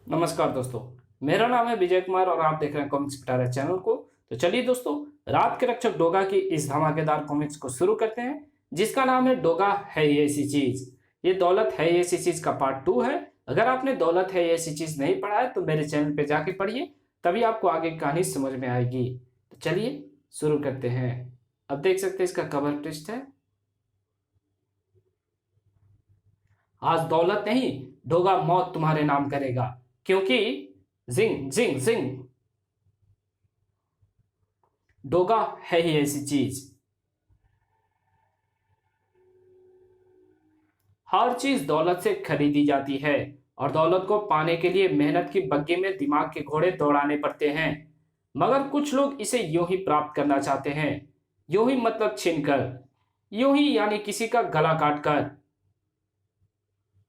नमस्कार दोस्तों। मेरा नाम है विजय कुमार और आप देख रहे हैं कॉमिक्स पिटारा चैनल को। तो चलिए दोस्तों, रात के रक्षक डोगा की इस धमाकेदार कॉमिक्स को शुरू करते हैं, जिसका नाम है डोगा है ये ऐसी चीज। ये दौलत है ये ऐसी चीज का पार्ट 2 है। अगर आपने दौलत है ये ऐसी चीज नहीं पढ़ा है तो मेरे चैनल पे जाके पढ़िए, तभी आपको आगे की कहानी समझ में आएगी। तो चलिए शुरू करते हैं। अब देख सकते हैं इसका कवर टेस्ट है। आज दौलत नहीं, डोगा मौत तुम्हारे नाम करेगा, क्योंकि जिंग जिंग जिंग डोगा है ही ऐसी चीज। हर चीज दौलत से खरीदी जाती है और दौलत को पाने के लिए मेहनत की बग्घी में दिमाग के घोड़े दौड़ाने पड़ते हैं। मगर कुछ लोग इसे यूं ही प्राप्त करना चाहते हैं, यूं ही मतलब छीनकर, यूं ही यानी किसी का गला काटकर,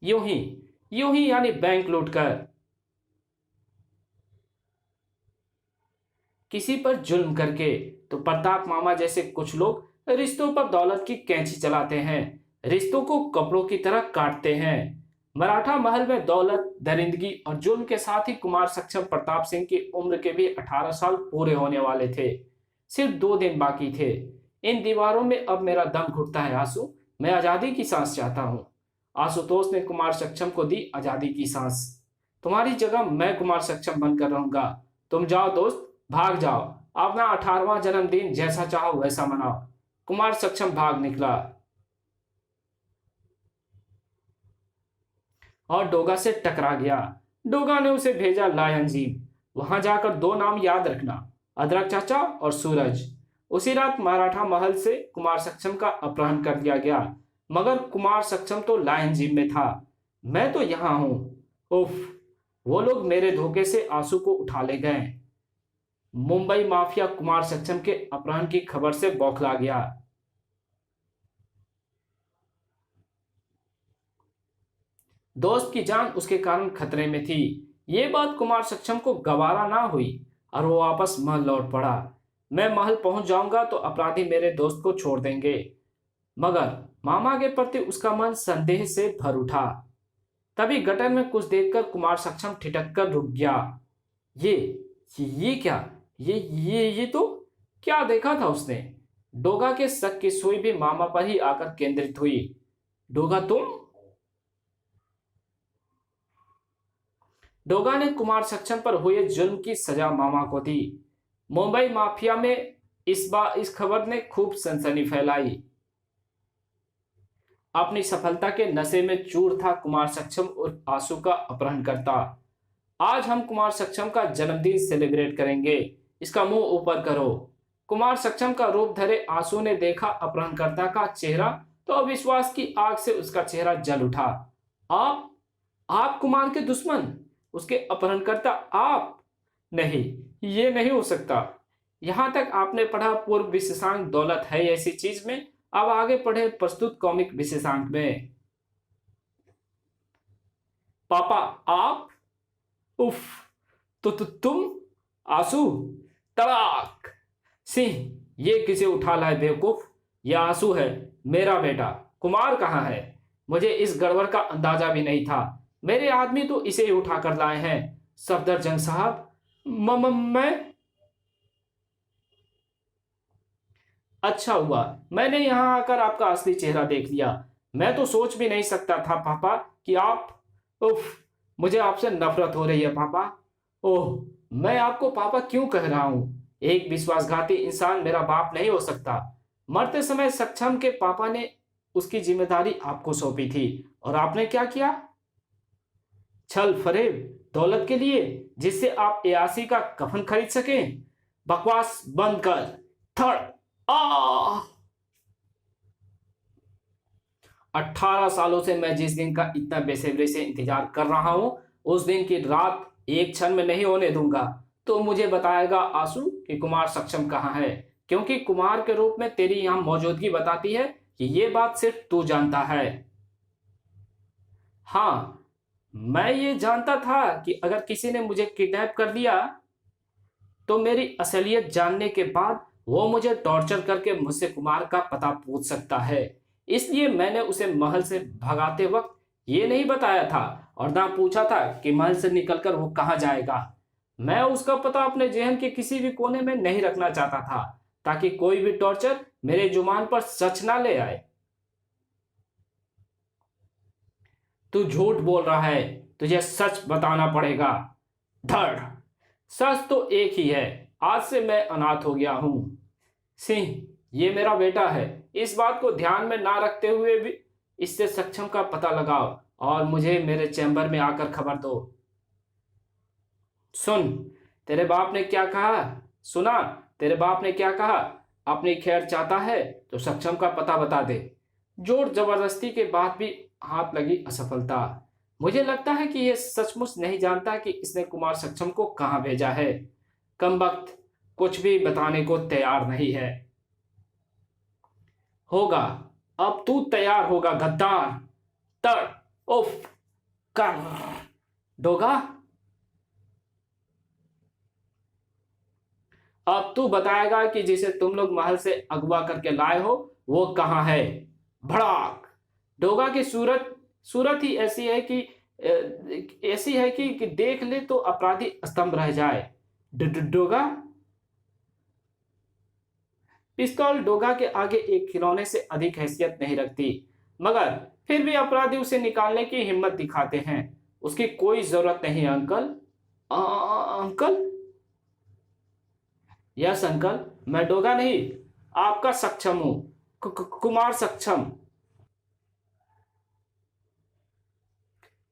यूं ही यानी बैंक लूटकर, किसी पर जुल्म करके। तो प्रताप मामा जैसे कुछ लोग रिश्तों पर दौलत की कैंची चलाते हैं, रिश्तों को कपड़ों की तरह काटते हैं। मराठा महल में दौलत, दरिंदगी और जुल्म के साथ ही कुमार सक्षम प्रताप सिंह की उम्र के भी 18 साल पूरे होने वाले थे। सिर्फ 2 दिन बाकी थे। इन दीवारों में अब मेरा दम घुटता है आंसू, मैं आजादी की सांस चाहता हूँ। आशुतोष ने कुमार सक्षम को दी आजादी की सांस। तुम्हारी जगह मैं कुमार सक्षम बनकर रहूंगा। तुम जाओ दोस्त, भाग जाओ, अपना 18वां जन्मदिन जैसा चाहो वैसा मनाओ। कुमार सक्षम भाग निकला और डोगा से टकरा गया। डोगा ने उसे भेजा लायन जीप। वहां जाकर 2 नाम याद रखना, अदरक चाचा और सूरज। उसी रात मराठा महल से कुमार सक्षम का अपहरण कर दिया गया, मगर कुमार सक्षम तो लायन जीप में था। मैं तो यहां हूं। उफ, वो लोग मेरे धोखे से आंसू को उठा ले गए। मुंबई माफिया कुमार सक्षम के अपहरण की खबर से बौखला गया। दोस्त की जान उसके कारण खतरे में थी। ये बात कुमार सक्षम को गवारा ना हुई और वो वापस महल लौट पड़ा। मैं महल पहुंच जाऊंगा तो अपराधी मेरे दोस्त को छोड़ देंगे। मगर मामा के प्रति उसका मन संदेह से भर उठा। तभी गटर में कुछ देखकर कुमार सक्षम ठिठक कर रुक गया। ये ये क्या, ये तो क्या देखा था उसने? डोगा के शक की सुई भी मामा पर ही आकर केंद्रित हुई। डोगा तुम? डोगा ने कुमार सक्षम पर हुए जुल्म की सजा मामा को दी। मुंबई माफिया में इस खबर ने खूब सनसनी फैलाई। अपनी सफलता के नशे में चूर था कुमार सक्षम और आंसू का अपहरण करता। आज हम कुमार सक्षम का जन्मदिन सेलिब्रेट करेंगे, इसका मुंह ऊपर करो। कुमार सक्षम का रूप धरे आंसू ने देखा अपहरणकर्ता का चेहरा तो अविश्वास की आग से उसका चेहरा जल उठा। आप कुमार के दुश्मन, उसके अपहरणकर्ता आप? नहीं, ये नहीं हो सकता। यहां तक आपने पढ़ा पूर्व विशेषांक दौलत है ऐसी चीज में, अब आगे पढ़े प्रस्तुत कॉमिक विशेषांक में। पापा आप? उफ, तो तुम? आंसू? तड़ाक! सिंह, ये किसे उठा लाए बेवकूफ? यह आंसू है, मेरा बेटा। कुमार कहाँ है? मुझे इस गड़बड़ का अंदाजा भी नहीं था। मेरे आदमी तो इसे ही उठा कर लाए हैं। सफदरजंग साहब, मैं? अच्छा हुआ मैंने यहां आकर आपका असली चेहरा देख लिया। मैं तो सोच भी नहीं सकता था पापा कि आप। उफ, मुझे आपसे नफरत हो रही है पापा। ओह, मैं आपको पापा क्यों कह रहा हूं? एक विश्वासघाती इंसान मेरा बाप नहीं हो सकता। मरते समय सक्षम के पापा ने उसकी जिम्मेदारी आपको सौंपी थी और आपने क्या किया? छल फरेब, दौलत के लिए, जिससे आप एयासी का कफन खरीद सकें। बकवास बंद कर। थड़ आ 18 सालों से मैं जिस दिन का इतना बेसब्री से इंतजार कर रहा हूं, उस दिन की रात एक क्षण में नहीं होने दूंगा। तो मुझे बताएगा आंसू कि कुमार सक्षम कहाँ है, क्योंकि कुमार के रूप में तेरी यहां मौजूदगी बताती है कि ये बात सिर्फ तू जानता है। हाँ, मैं ये जानता था कि अगर किसी ने मुझे किडनैप कर लिया तो मेरी असलियत जानने के बाद वो मुझे टॉर्चर करके मुझसे कुमार का पता पूछ सकता है। इसलिए मैंने उसे महल से भगाते वक्त ये नहीं बताया था। और ना पूछा था कि महल से निकलकर वो कहाँ जाएगा। मैं उसका पता अपने जहन के किसी भी कोने में नहीं रखना चाहता था, ताकि कोई भी टॉर्चर मेरे जुबान पर सच ना ले आए। तू झूठ बोल रहा है, तुझे सच बताना पड़ेगा। धड़। सच तो एक ही है, आज से मैं अनाथ हो गया हूं। सिंह, ये मेरा बेटा है। इस बात को ध्यान में ना रखते हुए भी इससे सक्षम का पता लगाओ और मुझे मेरे चैम्बर में आकर खबर दो। सुन, तेरे बाप ने क्या कहा? सुना, तेरे बाप ने क्या कहा? अपनी खैर चाहता है तो सक्षम का पता बता दे। जोर जबरदस्ती के बाद भी हाथ लगी असफलता। मुझे लगता है कि यह सचमुच नहीं जानता कि इसने कुमार सक्षम को कहां भेजा है। कमबख्त कुछ भी बताने को तैयार नहीं है। होगा, अब तू तैयार होगा गद्दार। तड़। उफ। कर। डोगा, अब तू बताएगा कि जिसे तुम लोग महल से अगवा करके लाए हो वो कहाँ है। भड़ाक। डोगा की सूरत ही ऐसी है कि देख ले तो अपराधी स्तंभ रह जाए। डोगा। पिस्तौल डोगा के आगे एक खिलौने से अधिक हैसियत नहीं रखती, मगर फिर भी अपराधी उसे निकालने की हिम्मत दिखाते हैं। उसकी कोई जरूरत नहीं अंकल। अंकल। यस अंकल, मैं डोगा नहीं, आपका सक्षम हूं। कुमार सक्षम।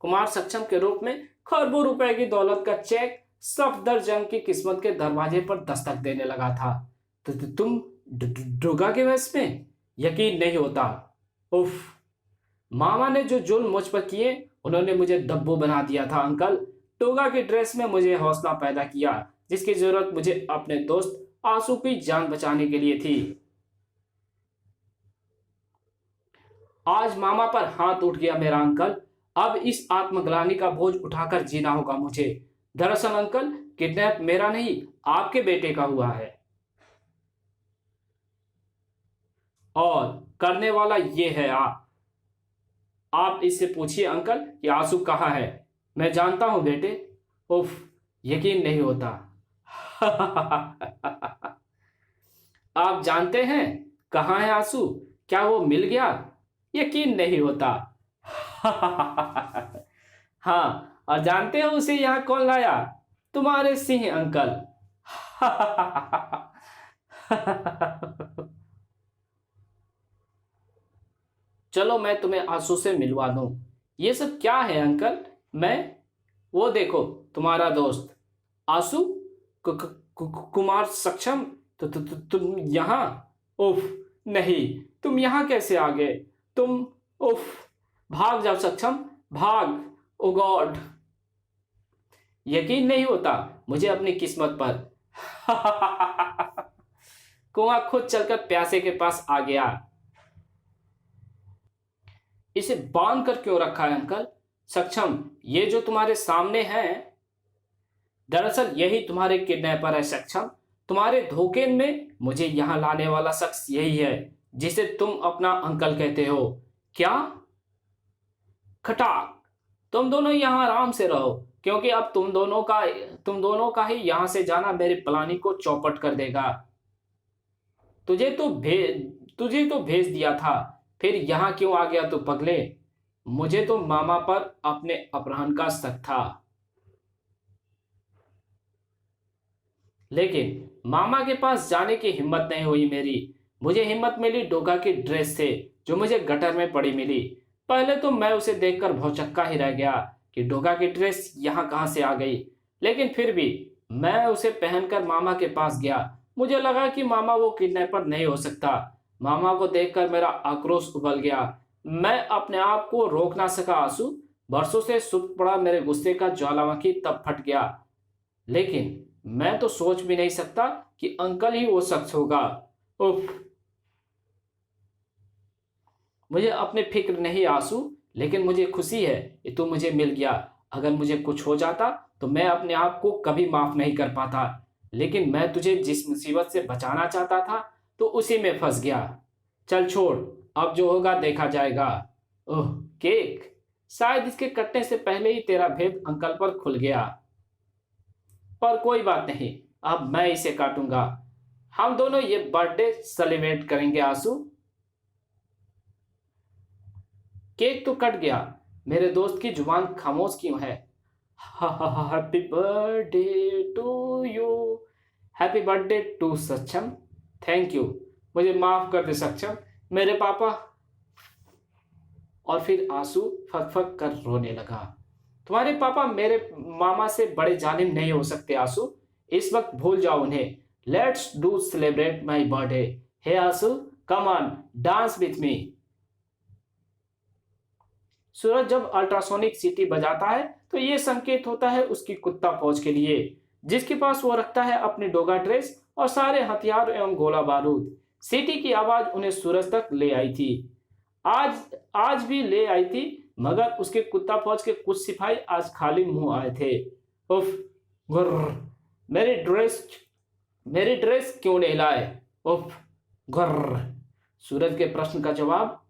कुमार सक्षम के रूप में खरबों रुपए की दौलत का चेक सफदरजंग की किस्मत के दरवाजे पर दस्तक देने लगा था। तो तुम डोगा के वश में? यकीन नहीं होता। उफ। मामा ने जो जुल्म मुझ पर किए, उन्होंने मुझे दब्बू बना दिया था अंकल। डोगा की ड्रेस में मुझे हौसला पैदा किया, जिसकी जरूरत मुझे अपने दोस्त आंसू की जान बचाने के लिए थी। आज मामा पर हाथ उठ गया मेरा अंकल। अब इस आत्मग्लानि का बोझ उठाकर जीना होगा मुझे। दरअसल अंकल, किडनैप मेरा नहीं, आपके बेटे का हुआ है। और करने वाला ये है आप इससे पूछिए अंकल कि आंसू कहाँ है। मैं जानता हूं बेटे। उफ, यकीन नहीं होता। आप जानते हैं कहाँ है आंसू? क्या वो मिल गया? यकीन नहीं होता। हाँ, और जानते हो उसे यहाँ कौन लाया? तुम्हारे सिंह अंकल। चलो मैं तुम्हें आंसू से मिलवा दूं। ये सब क्या है अंकल? वो देखो, तुम्हारा दोस्त आंसू। कुमार सक्षम। तुम यहाँ? उफ, नहीं, तुम यहाँ कैसे आ गए? तुम। उफ। भाग जाओ सक्षम, भाग। ओ गॉड, यकीन नहीं होता मुझे अपनी किस्मत पर। कुआं खुद चलकर प्यासे के पास आ गया। इसे बांध कर क्यों रखा है अंकल? सक्षम, ये जो तुम्हारे सामने है, दरअसल यही तुम्हारे किडनैपर है सक्षम। तुम्हारे धोखे में मुझे यहां लाने वाला शख्स यही है जिसे तुम अपना अंकल कहते हो। क्या? खटाक। तुम दोनों यहां आराम से रहो, क्योंकि अब तुम दोनों का ही यहां से जाना मेरे प्लानिंग को चौपट कर देगा। तुझे तो भेज दिया था, फिर यहां क्यों आ गया तू पगले? मुझे तो मामा पर अपने अपहरण का शक था, लेकिन मामा के पास जाने की हिम्मत नहीं हुई मेरी। मुझे हिम्मत मिली डोगा की ड्रेस से, जो मुझे गटर में पड़ी मिली। पहले तो मैं उसे देखकर भौचक्का ही रह गया कि डोगा की ड्रेस यहाँ कहाँ से आ गई, लेकिन फिर भी मैं उसे पहनकर मामा के पास गया। मुझे लगा कि मामा वो किडनैपर नहीं हो सकता। मामा को देखकर मेरा आक्रोश उबल गया। मैं अपने आप को रोक ना सका आंसू। बरसों से सुप्त पड़ा मेरे गुस्से का ज्वालामुखी तब फट गया। लेकिन मैं तो सोच भी नहीं सकता कि अंकल ही वो शख्स होगा। उफ। मुझे अपने फिक्र नहीं आंसू, लेकिन मुझे खुशी है कि तू मुझे मिल गया। अगर मुझे कुछ हो जाता तो मैं अपने आप को कभी माफ नहीं कर पाता, लेकिन मैं तुझे जिस मुसीबत से बचाना चाहता था तो उसी में फंस गया। चल छोड़, अब जो होगा देखा जाएगा। ओह, केक। शायद इसके कटने से पहले ही तेरा भेद अंकल पर खुल गया। पर कोई बात नहीं, अब मैं इसे काटूंगा। हम दोनों ये बर्थडे सेलिब्रेट करेंगे आंसू। केक तो कट गया, मेरे दोस्त की जुबान खामोश क्यों है? Happy birthday to you. Happy birthday to Saksham. Thank you. मुझे माफ कर दे सक्षम, मेरे पापा। और फिर आंसू फक फक कर रोने लगा। तुम्हारे पापा मेरे मामा से बड़े जालिम नहीं हो सकते आंसू। इस वक्त भूल जाओ उन्हें। Let's do celebrate my birthday. हे आंसू, come on, dance with me. सूरज जब अल्ट्रासोनिक सीटी बजाता है तो यह संकेत होता है उसकी कुत्ता फौज के लिए, जिसके पास वो रखता है अपनी डोगा ड्रेस और सारे हथियार एवं गोला बारूद। सीटी की आवाज उन्हें सूरज तक ले आई थी। आज आज भी ले आई थी, मगर उसके कुत्ता फौज के कुछ सिपाही आज खाली मुंह आए थे। उफ, गुर्र, मेरी ड्रेस क्यों नहीं लाए? उफ, गुर्र। सूरज के प्रश्न का जवाब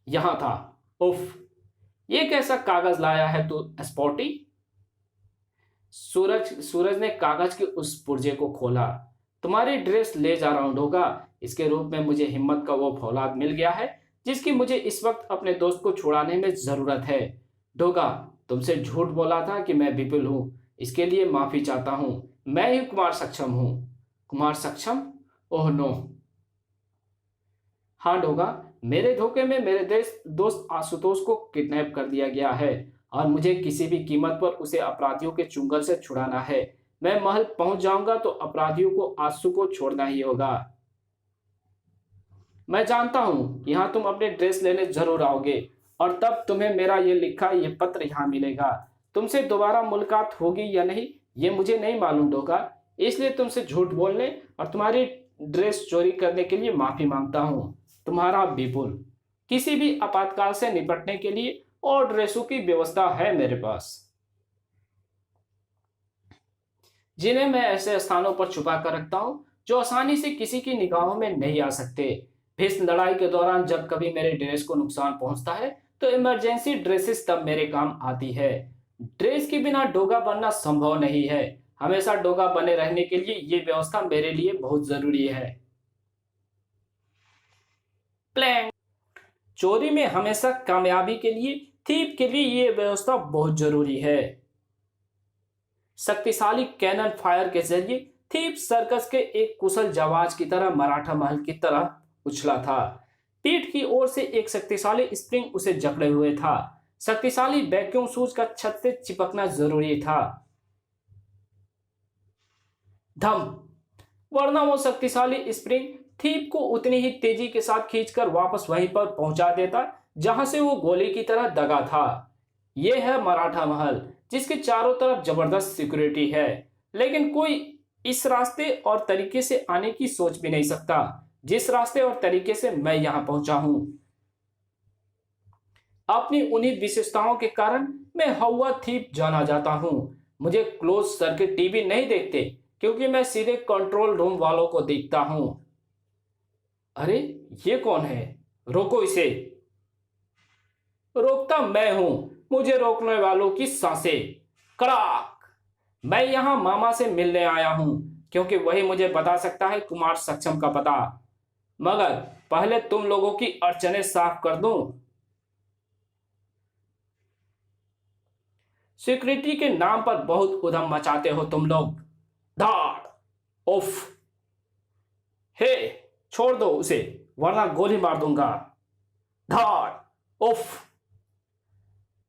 यहां था। उफ, ये कैसा कागज लाया है तू स्पॉटी? सूरज ने कागज के उस पुर्जे को खोला। तुम्हारी ड्रेस ले जा रहा हूं डोगा। इसके रूप में मुझे हिम्मत का वो फौलाद मिल गया है जिसकी मुझे इस वक्त अपने दोस्त को छुड़ाने में जरूरत है। डोगा, तुमसे झूठ बोला था कि मैं विपुल हूं, इसके लिए माफी चाहता हूं। मैं ही कुमार सक्षम हूं। कुमार सक्षम? Oh no. हाँ डोगा, मेरे धोखे में मेरे दोस्त आशुतोष को किडनैप कर दिया गया है और मुझे किसी भी कीमत पर उसे अपराधियों के चुंगल से छुड़ाना है। मैं महल पहुंच जाऊंगा तो अपराधियों को आंसू को छोड़ना ही होगा। मैं जानता हूं यहां तुम अपने ड्रेस लेने जरूर आओगे और तब तुम्हें मेरा ये लिखा ये पत्र यहां मिलेगा। तुमसे दोबारा मुलाकात होगी या नहीं ये मुझे नहीं मालूम डोगा, इसलिए तुमसे झूठ बोलने और तुम्हारी ड्रेस चोरी करने के लिए माफी मांगता हूं। तुम्हारा विपुल। किसी भी आपातकाल से निपटने के लिए और ड्रेसों की व्यवस्था है मेरे पास, जिन्हें मैं ऐसे स्थानों पर छुपा कर रखता हूं जो आसानी से किसी की निगाहों में नहीं आ सकते। भीष्म लड़ाई के दौरान जब कभी मेरे ड्रेस को नुकसान पहुंचता है तो इमरजेंसी ड्रेसेस तब मेरे काम आती है। ड्रेस के बिना डोगा बनना संभव नहीं है। हमेशा डोगा बने रहने के लिए ये व्यवस्था मेरे लिए बहुत जरूरी है। प्लान। चोरी में हमेशा कामयाबी के लिए थीप के लिए ये व्यवस्था बहुत जरूरी है। शक्तिशाली कैनन फायर के जरिए थीप सर्कस के एक कुशल जवाज की तरह मराठा महल की तरह उछला था। पीठ की ओर से एक शक्तिशाली स्प्रिंग उसे जकड़े हुए था। शक्तिशाली वैक्यूम सूज का छत से चिपकना जरूरी था। धम, वरना वो शक्तिशाली स्प्रिंग थीप को उतनी ही तेजी के साथ खींचकर वापस वहीं पर पहुंचा देता जहां से वो गोली की तरह दगा था। यह है मराठा महल, जिसके चारों तरफ जबरदस्त सिक्योरिटी है, लेकिन कोई इस रास्ते और तरीके से आने की सोच भी नहीं सकता जिस रास्ते और तरीके से मैं यहां पहुंचा हूं। अपनी उन्हीं विशेषताओं के कारण मैं हवा थीप जाना जाता हूं। मुझे क्लोज सर्किट टीवी नहीं देखते क्योंकि मैं सीधे कंट्रोल रूम वालों को देखता हूं। अरे ये कौन है? रोको इसे। रोकता मैं हूं, मुझे रोकने वालों की सांसें। कड़ाक। मैं यहां मामा से मिलने आया हूं क्योंकि वही मुझे बता सकता है कुमार सक्षम का पता। मगर पहले तुम लोगों की अड़चनें साफ कर दूं। सिक्योरिटी के नाम पर बहुत उधम मचाते हो तुम लोग। धाड़। उफ। हे, छोड़ दो उसे वरना गोली मार दूंगा। धाड़। उफ।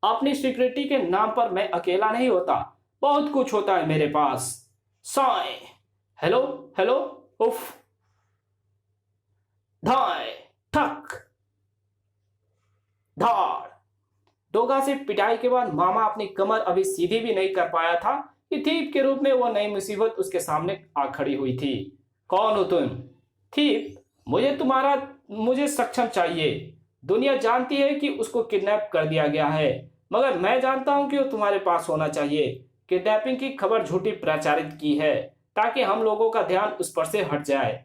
अपनी सिक्योरिटी के नाम पर मैं अकेला नहीं होता, बहुत कुछ होता है मेरे पास। साए। Hello hello. उफ। धाए। ठक। धाड़। डोगा से पिटाई के बाद मामा अपनी कमर अभी सीधी भी नहीं कर पाया था कि थीप के रूप में वो नई मुसीबत उसके सामने आ खड़ी हुई थी। कौन हो तुम? थीप, मुझे सक्षम चाहिए। दुनिया जानती है कि उसको किडनैप कर दिया गया है, मगर मैं जानता हूं कि वो तुम्हारे पास होना चाहिए। किडनैपिंग की खबर झूठी प्रचारित की है ताकि हम लोगों का ध्यान उस पर से हट जाए।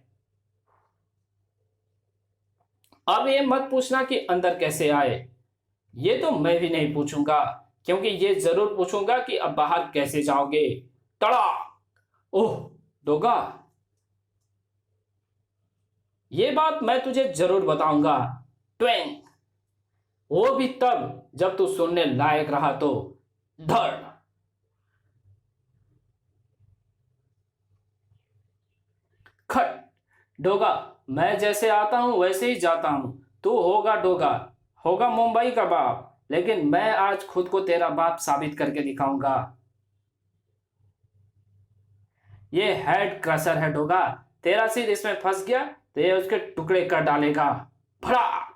अब ये मत पूछना कि अंदर कैसे आए। ये तो मैं भी नहीं पूछूंगा, क्योंकि ये जरूर पूछूंगा कि अब बाहर कैसे जाओगे। तड़ा। ओह डोगा, ये बात मैं तुझे जरूर बताऊंगा। ट्वेंग। वो भी तब जब तू सुनने लायक रहा तो। धड़। खट। डोगा, मैं जैसे आता हूं वैसे ही जाता हूं। तू होगा डोगा, होगा मुंबई का बाप, लेकिन मैं आज खुद को तेरा बाप साबित करके दिखाऊंगा। ये हेड क्रशर है डोगा, तेरा सिर इसमें फंस गया तो ये उसके टुकड़े कर डालेगा। भड़ा।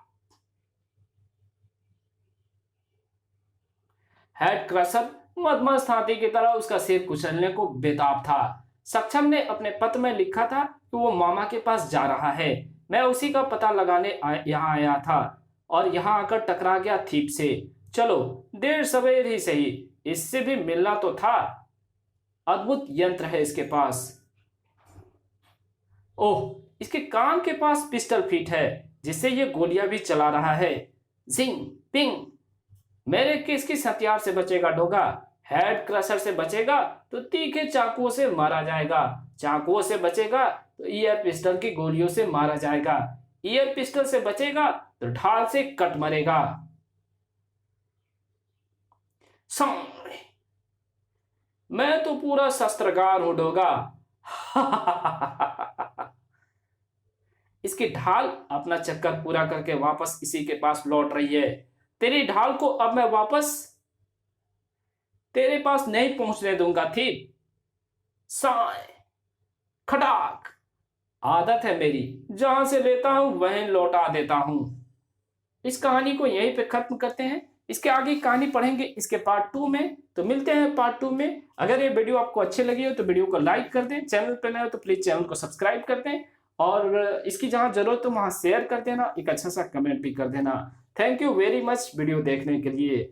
हेड क्रशर मदमस्त हाथी की तरह उसका सिर कुचलने को बेताब था। सक्षम ने अपने पत्र में लिखा था कि वो मामा के पास जा रहा है। मैं उसी का पता लगाने यहाँ आया था और यहाँ आकर टकरा गया थीप से। चलो, देर सवेर ही सही, इससे भी मिलना तो था। अद्भुत यंत्र है इसके पास। ओह, इसके कान के पास पिस्टल फिट है जिससे ये गोलियां भी चला रहा है। जिंग पिंग। मेरे किस हथियार से बचेगा डोगा? हेड क्रशर से बचेगा तो तीखे चाकुओं से मारा जाएगा, चाकुओं से बचेगा तो ईयर पिस्टल की गोलियों से मारा जाएगा, ईयर पिस्टल से बचेगा तो ढाल से कट मरेगा। मैं तो पूरा शस्त्रकार हूं डोगा। इसकी ढाल अपना चक्कर पूरा करके वापस इसी के पास लौट रही है। तेरी ढाल को अब मैं वापस तेरे पास नहीं पहुंचने दूंगा थी। साय। खटाक। आदत है मेरी, जहां से लेता हूं वहीं लौटा देता हूं। इस कहानी को यहीं पे खत्म करते हैं। इसके आगे कहानी पढ़ेंगे इसके पार्ट 2 में। तो मिलते हैं पार्ट 2 में। अगर ये वीडियो आपको अच्छी लगी हो तो वीडियो को लाइक कर दें, चैनल पर नए हो तो प्लीज चैनल को सब्सक्राइब कर दें और इसकी जहां जरूरत हो वहां शेयर कर देना, एक अच्छा सा कमेंट भी कर देना। Thank you very much video देखने के लिए।